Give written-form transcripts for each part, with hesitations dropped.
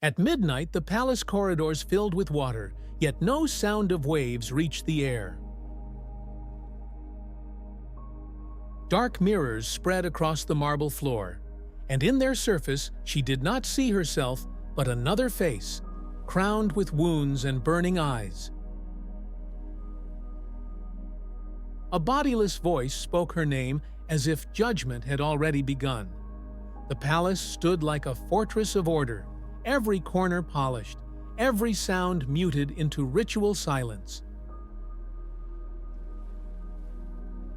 At midnight, the palace corridors filled with water, yet no sound of waves reached the air. Dark mirrors spread across the marble floor, and in their surface she did not see herself, but another face, crowned with wounds and burning eyes. A bodiless voice spoke her name as if judgment had already begun. The palace stood like a fortress of order, every corner polished, every sound muted into ritual silence.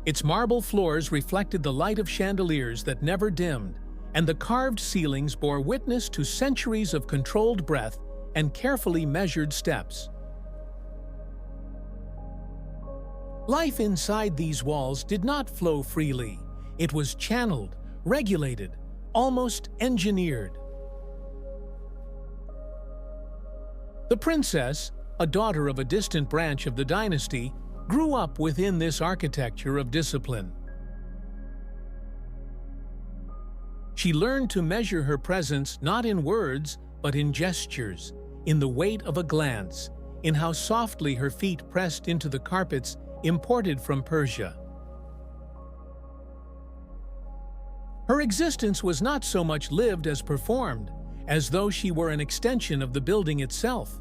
Its marble floors reflected the light of chandeliers that never dimmed, and the carved ceilings bore witness to centuries of controlled breath and carefully measured steps. Life inside these walls did not flow freely. It was channeled, regulated, almost engineered. The princess, a daughter of a distant branch of the dynasty, grew up within this architecture of discipline. She learned to measure her presence not in words, but in gestures, in the weight of a glance, in how softly her feet pressed into the carpets imported from Persia. Her existence was not so much lived as performed, as though she were an extension of the building itself.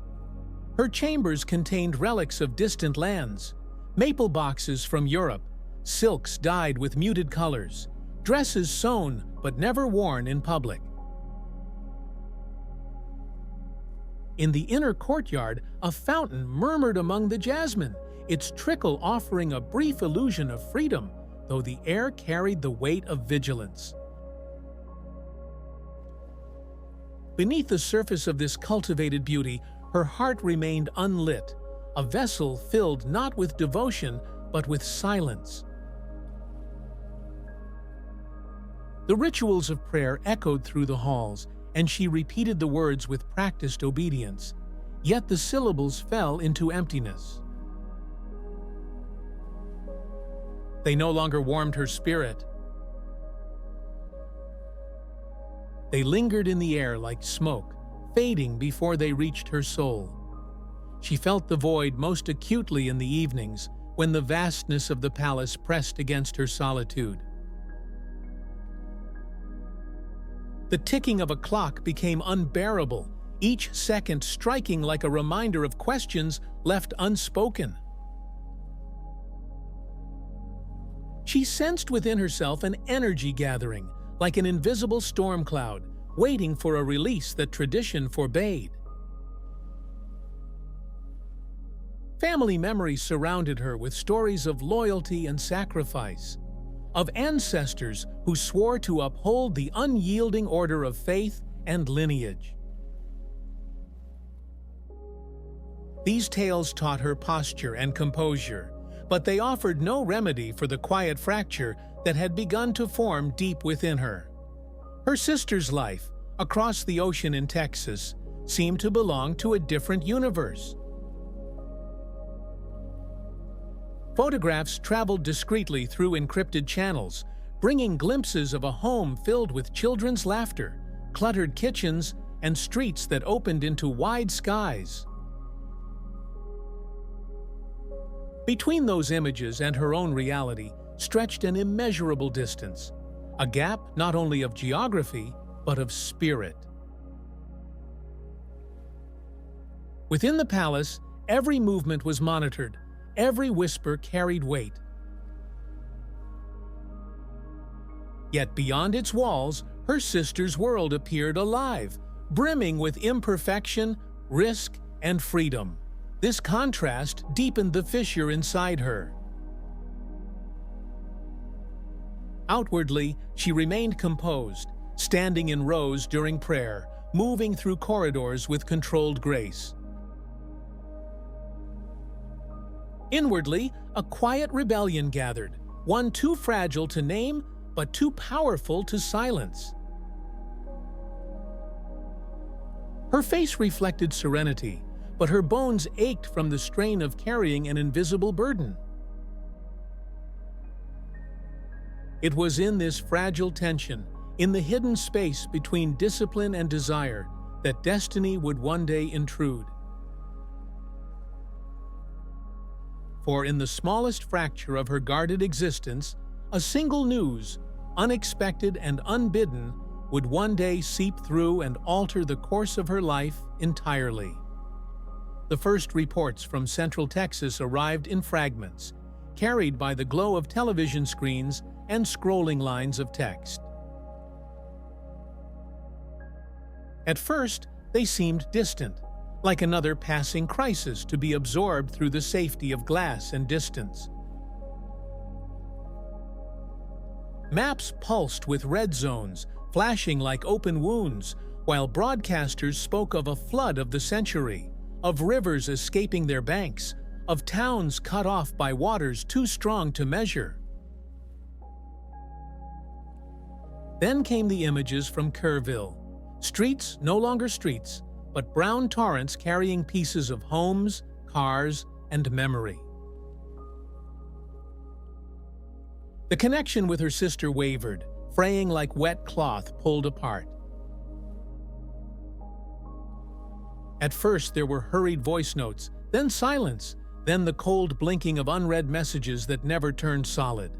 Her chambers contained relics of distant lands, maple boxes from Europe, silks dyed with muted colors, dresses sewn but never worn in public. In the inner courtyard, a fountain murmured among the jasmine, its trickle offering a brief illusion of freedom, though the air carried the weight of vigilance. Beneath the surface of this cultivated beauty, her heart remained unlit, a vessel filled not with devotion, but with silence. The rituals of prayer echoed through the halls, and she repeated the words with practiced obedience, yet the syllables fell into emptiness. They no longer warmed her spirit. They lingered in the air like smoke, fading before they reached her soul. She felt the void most acutely in the evenings, when the vastness of the palace pressed against her solitude. The ticking of a clock became unbearable, each second striking like a reminder of questions left unspoken. She sensed within herself an energy gathering, like an invisible storm cloud, waiting for a release that tradition forbade. Family memories surrounded her with stories of loyalty and sacrifice, of ancestors who swore to uphold the unyielding order of faith and lineage. These tales taught her posture and composure, but they offered no remedy for the quiet fracture that had begun to form deep within her. Her sister's life, across the ocean in Texas, seemed to belong to a different universe. Photographs traveled discreetly through encrypted channels, bringing glimpses of a home filled with children's laughter, cluttered kitchens, and streets that opened into wide skies. Between those images and her own reality stretched an immeasurable distance, a gap not only of geography, but of spirit. Within the palace, every movement was monitored, every whisper carried weight. Yet beyond its walls, her sister's world appeared alive, brimming with imperfection, risk, and freedom. This contrast deepened the fissure inside her. Outwardly, she remained composed, standing in rows during prayer, moving through corridors with controlled grace. Inwardly, a quiet rebellion gathered, one too fragile to name, but too powerful to silence. Her face reflected serenity, but her bones ached from the strain of carrying an invisible burden. It was in this fragile tension, in the hidden space between discipline and desire, that destiny would one day intrude. For in the smallest fracture of her guarded existence, a single news, unexpected and unbidden, would one day seep through and alter the course of her life entirely. The first reports from Central Texas arrived in fragments, carried by the glow of television screens and scrolling lines of text. At first, they seemed distant, like another passing crisis to be absorbed through the safety of glass and distance. Maps pulsed with red zones, flashing like open wounds, while broadcasters spoke of a flood of the century, of rivers escaping their banks, of towns cut off by waters too strong to measure. Then came the images from Kerrville. Streets no longer streets, but brown torrents carrying pieces of homes, cars, and memory. The connection with her sister wavered, fraying like wet cloth pulled apart. At first there were hurried voice notes, then silence, then the cold blinking of unread messages that never turned solid.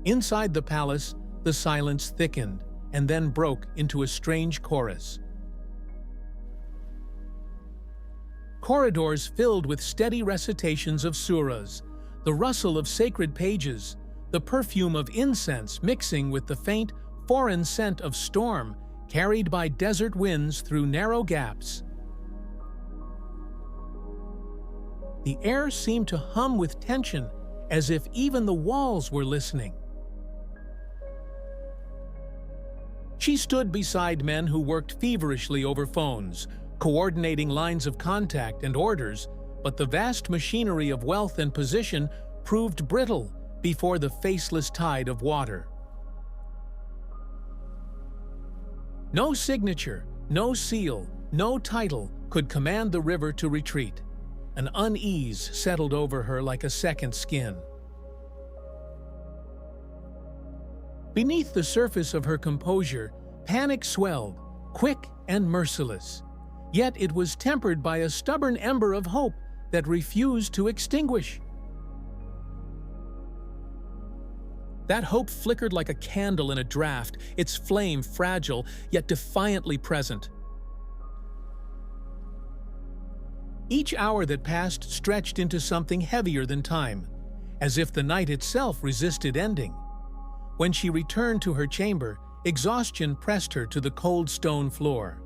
Inside the palace, the silence thickened and then broke into a strange chorus. Corridors filled with steady recitations of surahs, the rustle of sacred pages, the perfume of incense mixing with the faint, foreign scent of storm carried by desert winds through narrow gaps. The air seemed to hum with tension, as if even the walls were listening. She stood beside men who worked feverishly over phones, coordinating lines of contact and orders, but the vast machinery of wealth and position proved brittle before the faceless tide of water. No signature, no seal, no title could command the river to retreat. An unease settled over her like a second skin. Beneath the surface of her composure, panic swelled, quick and merciless. Yet it was tempered by a stubborn ember of hope that refused to extinguish. That hope flickered like a candle in a draught, its flame fragile, yet defiantly present. Each hour that passed stretched into something heavier than time, as if the night itself resisted ending. When she returned to her chamber, exhaustion pressed her to the cold stone floor.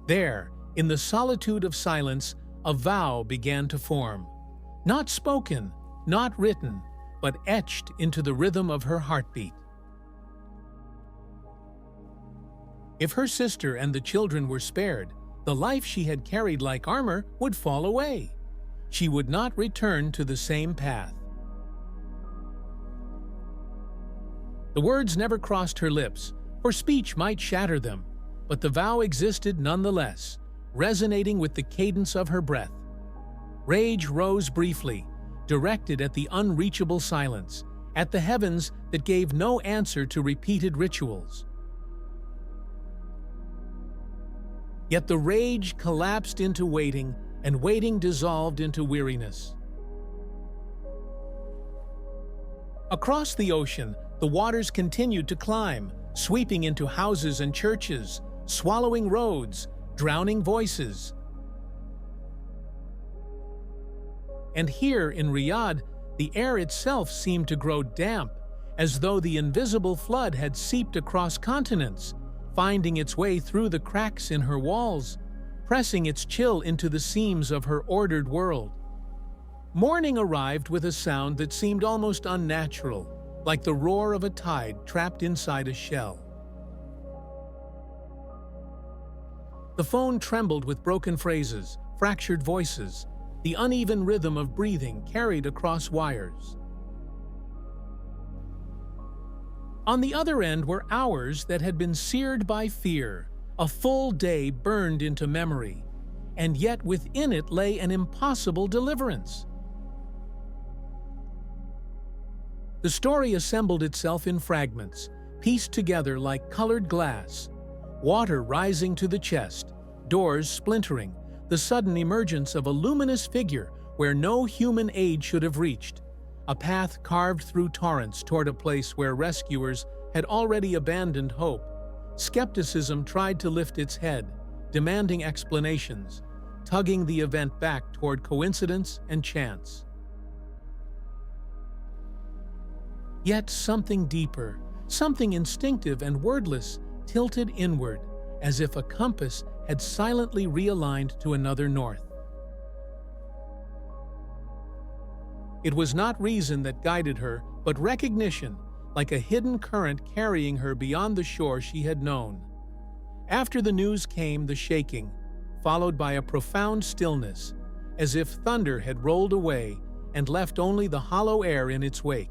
There, in the solitude of silence, a vow began to form. Not spoken, not written, but etched into the rhythm of her heartbeat. If her sister and the children were spared, the life she had carried like armor would fall away. She would not return to the same path. The words never crossed her lips, for speech might shatter them, but the vow existed nonetheless, resonating with the cadence of her breath. Rage rose briefly, directed at the unreachable silence, at the heavens that gave no answer to repeated rituals. Yet the rage collapsed into waiting, and waiting dissolved into weariness. Across the ocean, the waters continued to climb, sweeping into houses and churches, swallowing roads, drowning voices. And here in Riyadh, the air itself seemed to grow damp, as though the invisible flood had seeped across continents, finding its way through the cracks in her walls, pressing its chill into the seams of her ordered world. Morning arrived with a sound that seemed almost unnatural, like the roar of a tide trapped inside a shell. The phone trembled with broken phrases, fractured voices, the uneven rhythm of breathing carried across wires. On the other end were hours that had been seared by fear, a full day burned into memory, and yet within it lay an impossible deliverance. The story assembled itself in fragments, pieced together like colored glass. Water rising to the chest, doors splintering, the sudden emergence of a luminous figure where no human aid should have reached. A path carved through torrents toward a place where rescuers had already abandoned hope. Skepticism tried to lift its head, demanding explanations, tugging the event back toward coincidence and chance. Yet something deeper, something instinctive and wordless, tilted inward, as if a compass had silently realigned to another north. It was not reason that guided her, but recognition, like a hidden current carrying her beyond the shore she had known. After the news came the shaking, followed by a profound stillness, as if thunder had rolled away and left only the hollow air in its wake.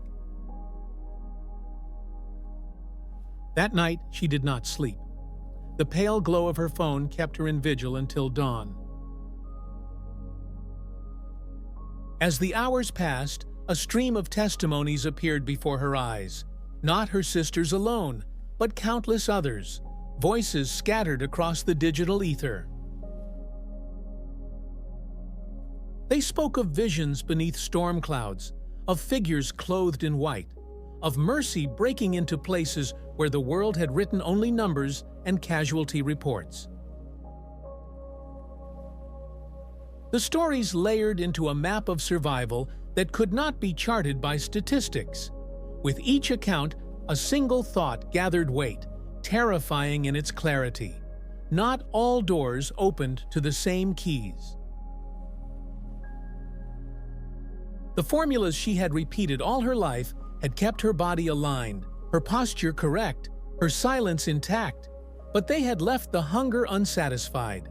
That night, she did not sleep. The pale glow of her phone kept her in vigil until dawn. As the hours passed, a stream of testimonies appeared before her eyes. Not her sisters alone, but countless others, voices scattered across the digital ether. They spoke of visions beneath storm clouds, of figures clothed in white, of mercy breaking into places where the world had written only numbers and casualty reports. The stories layered into a map of survival that could not be charted by statistics. With each account, a single thought gathered weight, terrifying in its clarity. Not all doors opened to the same keys. The formulas she had repeated all her life had kept her body aligned, her posture correct, her silence intact, but they had left the hunger unsatisfied.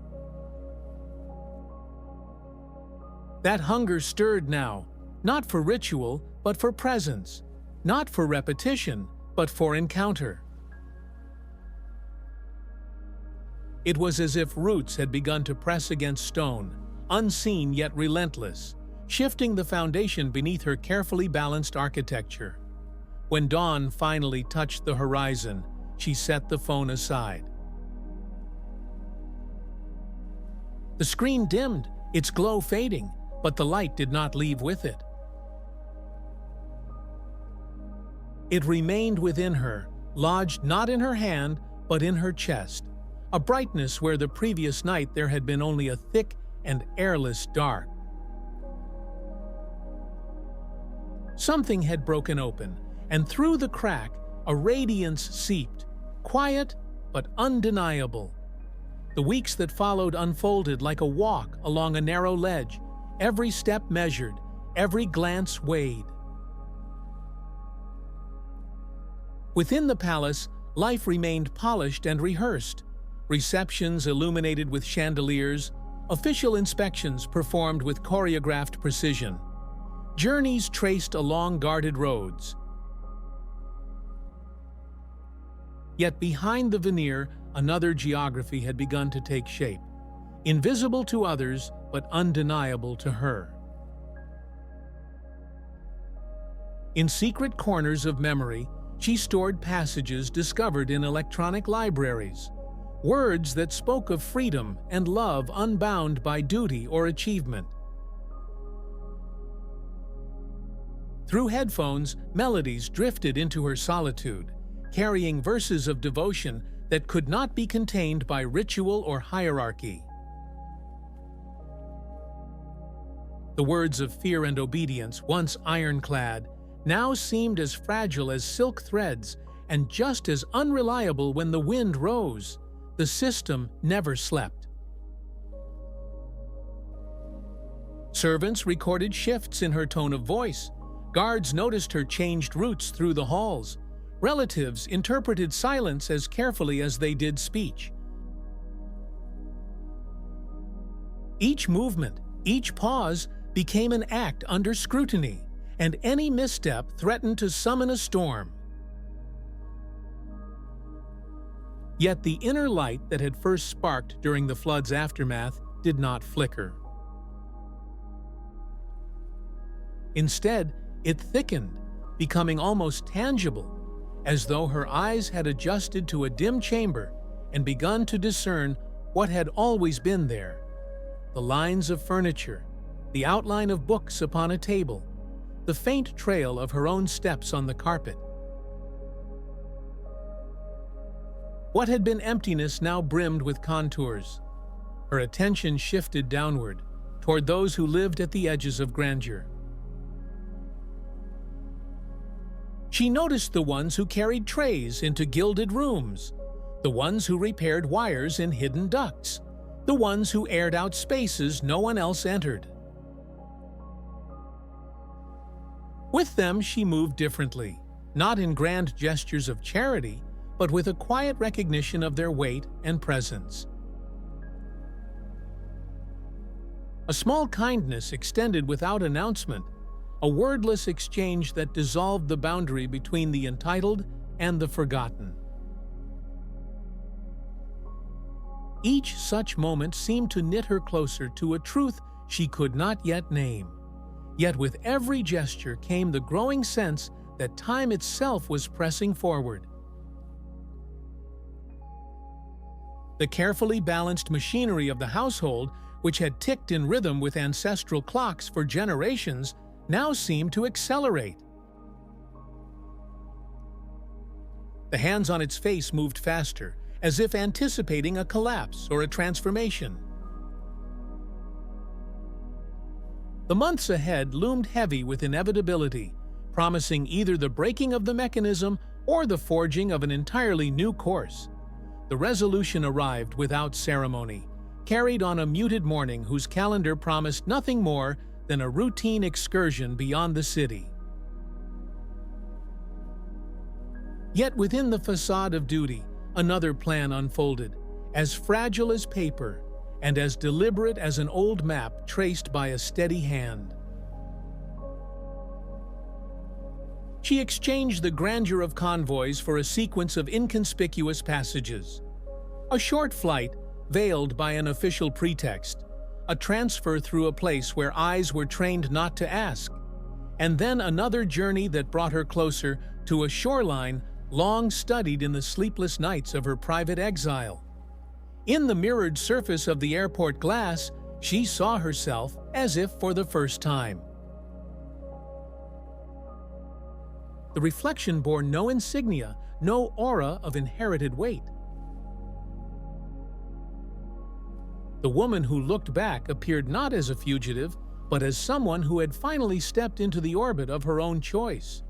That hunger stirred now, not for ritual, but for presence, not for repetition, but for encounter. It was as if roots had begun to press against stone, unseen yet relentless, shifting the foundation beneath her carefully balanced architecture. When dawn finally touched the horizon, she set the phone aside. The screen dimmed, its glow fading, but the light did not leave with it. It remained within her, lodged not in her hand, but in her chest, a brightness where the previous night there had been only a thick and airless dark. Something had broken open, and through the crack, a radiance seeped, quiet but undeniable. The weeks that followed unfolded like a walk along a narrow ledge, every step measured, every glance weighed. Within the palace, life remained polished and rehearsed. Receptions illuminated with chandeliers, official inspections performed with choreographed precision. Journeys traced along guarded roads. Yet behind the veneer, another geography had begun to take shape, invisible to others but undeniable to her. In secret corners of memory, she stored passages discovered in electronic libraries, words that spoke of freedom and love unbound by duty or achievement. Through headphones, melodies drifted into her solitude, carrying verses of devotion that could not be contained by ritual or hierarchy. The words of fear and obedience, once ironclad, now seemed as fragile as silk threads and just as unreliable when the wind rose. The system never slept. Servants recorded shifts in her tone of voice. Guards noticed her changed routes through the halls. Relatives interpreted silence as carefully as they did speech. Each movement, each pause, became an act under scrutiny, and any misstep threatened to summon a storm. Yet the inner light that had first sparked during the flood's aftermath did not flicker. Instead, it thickened, becoming almost tangible, as though her eyes had adjusted to a dim chamber and begun to discern what had always been there: the lines of furniture, the outline of books upon a table, the faint trail of her own steps on the carpet. What had been emptiness now brimmed with contours. Her attention shifted downward, toward those who lived at the edges of grandeur. She noticed the ones who carried trays into gilded rooms, the ones who repaired wires in hidden ducts, the ones who aired out spaces no one else entered. With them she moved differently, not in grand gestures of charity, but with a quiet recognition of their weight and presence. A small kindness extended without announcement, a wordless exchange that dissolved the boundary between the entitled and the forgotten. Each such moment seemed to knit her closer to a truth she could not yet name. Yet with every gesture came the growing sense that time itself was pressing forward. The carefully balanced machinery of the household, which had ticked in rhythm with ancestral clocks for generations, now seemed to accelerate. The hands on its face moved faster, as if anticipating a collapse or a transformation. The months ahead loomed heavy with inevitability, promising either the breaking of the mechanism or the forging of an entirely new course. The resolution arrived without ceremony, carried on a muted morning whose calendar promised nothing more than a routine excursion beyond the city. Yet within the facade of duty, another plan unfolded, as fragile as paper and as deliberate as an old map traced by a steady hand. She exchanged the grandeur of convoys for a sequence of inconspicuous passages. A short flight, veiled by an official pretext, a transfer through a place where eyes were trained not to ask, and then another journey that brought her closer to a shoreline long studied in the sleepless nights of her private exile. In the mirrored surface of the airport glass, she saw herself as if for the first time. The reflection bore no insignia, no aura of inherited weight. The woman who looked back appeared not as a fugitive, but as someone who had finally stepped into the orbit of her own choice.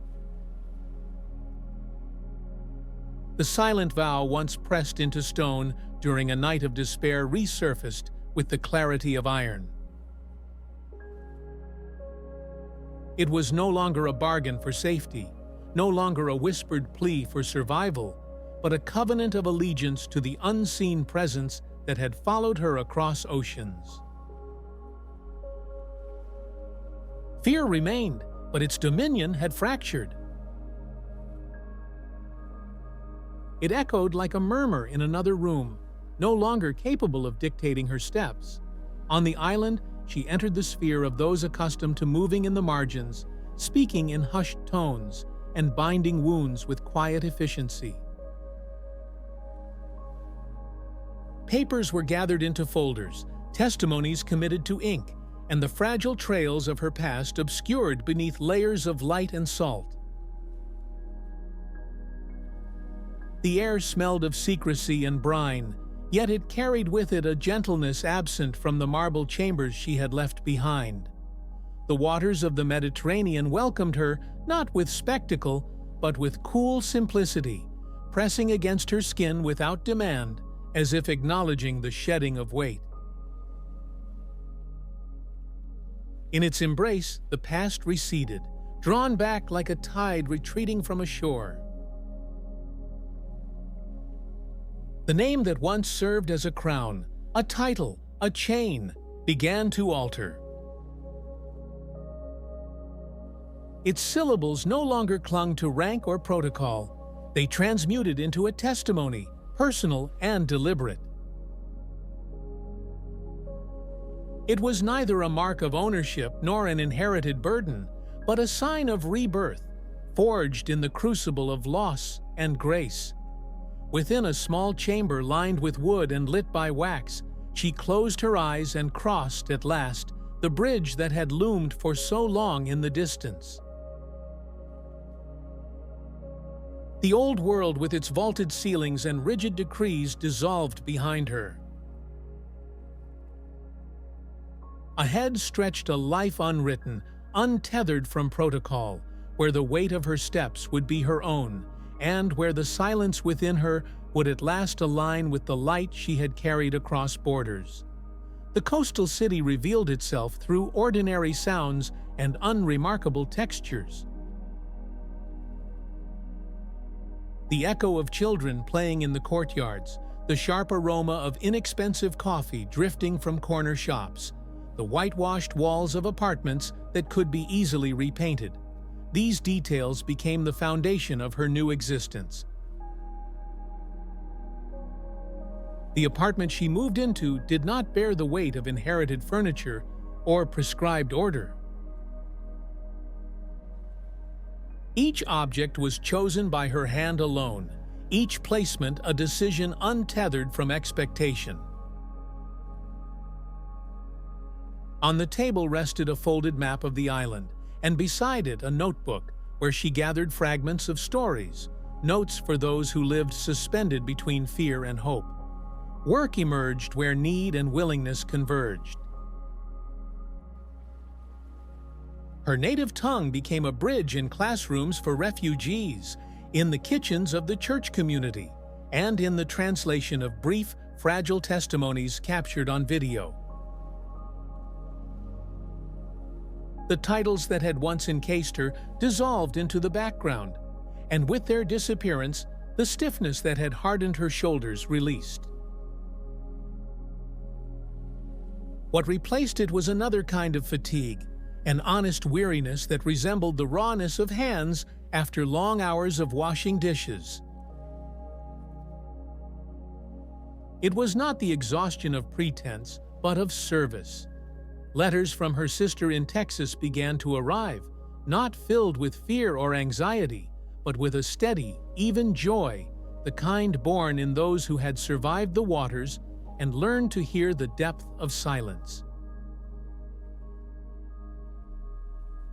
The silent vow once pressed into stone during a night of despair resurfaced with the clarity of iron. It was no longer a bargain for safety, no longer a whispered plea for survival, but a covenant of allegiance to the unseen presence that had followed her across oceans. Fear remained, but its dominion had fractured. It echoed like a murmur in another room, no longer capable of dictating her steps. On the island, she entered the sphere of those accustomed to moving in the margins, speaking in hushed tones, and binding wounds with quiet efficiency. Papers were gathered into folders, testimonies committed to ink, and the fragile trails of her past obscured beneath layers of light and salt. The air smelled of secrecy and brine, yet it carried with it a gentleness absent from the marble chambers she had left behind. The waters of the Mediterranean welcomed her not with spectacle, but with cool simplicity, pressing against her skin without demand, as if acknowledging the shedding of weight. In its embrace, the past receded, drawn back like a tide retreating from a shore. The name that once served as a crown, a title, a chain, began to alter. Its syllables no longer clung to rank or protocol. They transmuted into a testimony, personal and deliberate. It was neither a mark of ownership nor an inherited burden, but a sign of rebirth, forged in the crucible of loss and grace. Within a small chamber lined with wood and lit by wax, she closed her eyes and crossed, at last, the bridge that had loomed for so long in the distance. The old world with its vaulted ceilings and rigid decrees dissolved behind her. Ahead stretched a life unwritten, untethered from protocol, where the weight of her steps would be her own, and where the silence within her would at last align with the light she had carried across borders. The coastal city revealed itself through ordinary sounds and unremarkable textures. The echo of children playing in the courtyards, the sharp aroma of inexpensive coffee drifting from corner shops, the whitewashed walls of apartments that could be easily repainted. These details became the foundation of her new existence. The apartment she moved into did not bear the weight of inherited furniture or prescribed order. Each object was chosen by her hand alone, each placement a decision untethered from expectation. On the table rested a folded map of the island, and beside it a notebook where she gathered fragments of stories, notes for those who lived suspended between fear and hope. Work emerged where need and willingness converged. Her native tongue became a bridge in classrooms for refugees, in the kitchens of the church community, and in the translation of brief, fragile testimonies captured on video. The titles that had once encased her dissolved into the background, and with their disappearance, the stiffness that had hardened her shoulders released. What replaced it was another kind of fatigue, an honest weariness that resembled the rawness of hands after long hours of washing dishes. It was not the exhaustion of pretense, but of service. Letters from her sister in Texas began to arrive, not filled with fear or anxiety, but with a steady, even joy, the kind born in those who had survived the waters and learned to hear the depth of silence.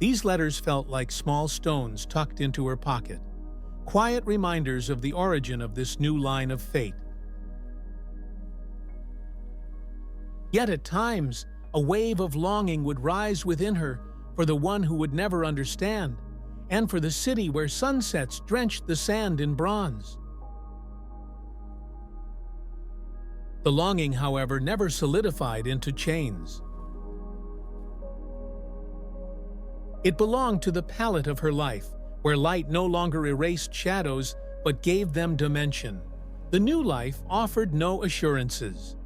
These letters felt like small stones tucked into her pocket, quiet reminders of the origin of this new line of fate. Yet at times, a wave of longing would rise within her for the one who would never understand, and for the city where sunsets drenched the sand in bronze. The longing, however, never solidified into chains. It belonged to the palette of her life, where light no longer erased shadows but gave them dimension. The new life offered no assurances.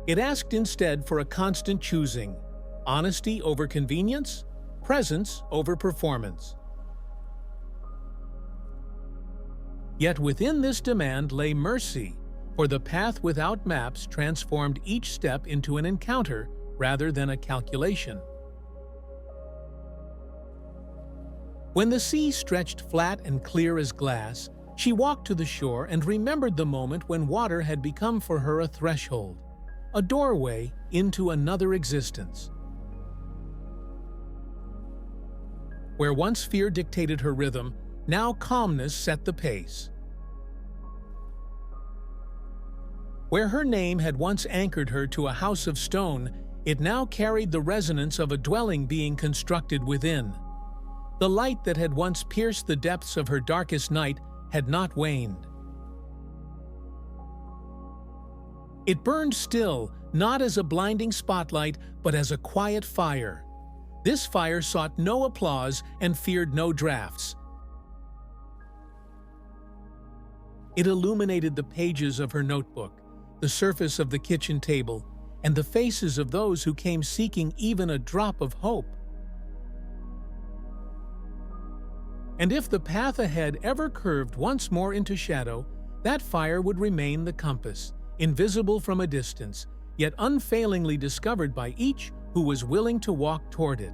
It asked instead for a constant choosing, honesty over convenience, presence over performance. Yet within this demand lay mercy, for the path without maps transformed each step into an encounter rather than a calculation. When the sea stretched flat and clear as glass, she walked to the shore and remembered the moment when water had become for her a threshold, a doorway into another existence. Where once fear dictated her rhythm, now calmness set the pace. Where her name had once anchored her to a house of stone, it now carried the resonance of a dwelling being constructed within. The light that had once pierced the depths of her darkest night had not waned. It burned still, not as a blinding spotlight, but as a quiet fire. This fire sought no applause and feared no drafts. It illuminated the pages of her notebook, the surface of the kitchen table, and the faces of those who came seeking even a drop of hope. And if the path ahead ever curved once more into shadow, that fire would remain the compass, invisible from a distance, yet unfailingly discovered by each who was willing to walk toward it.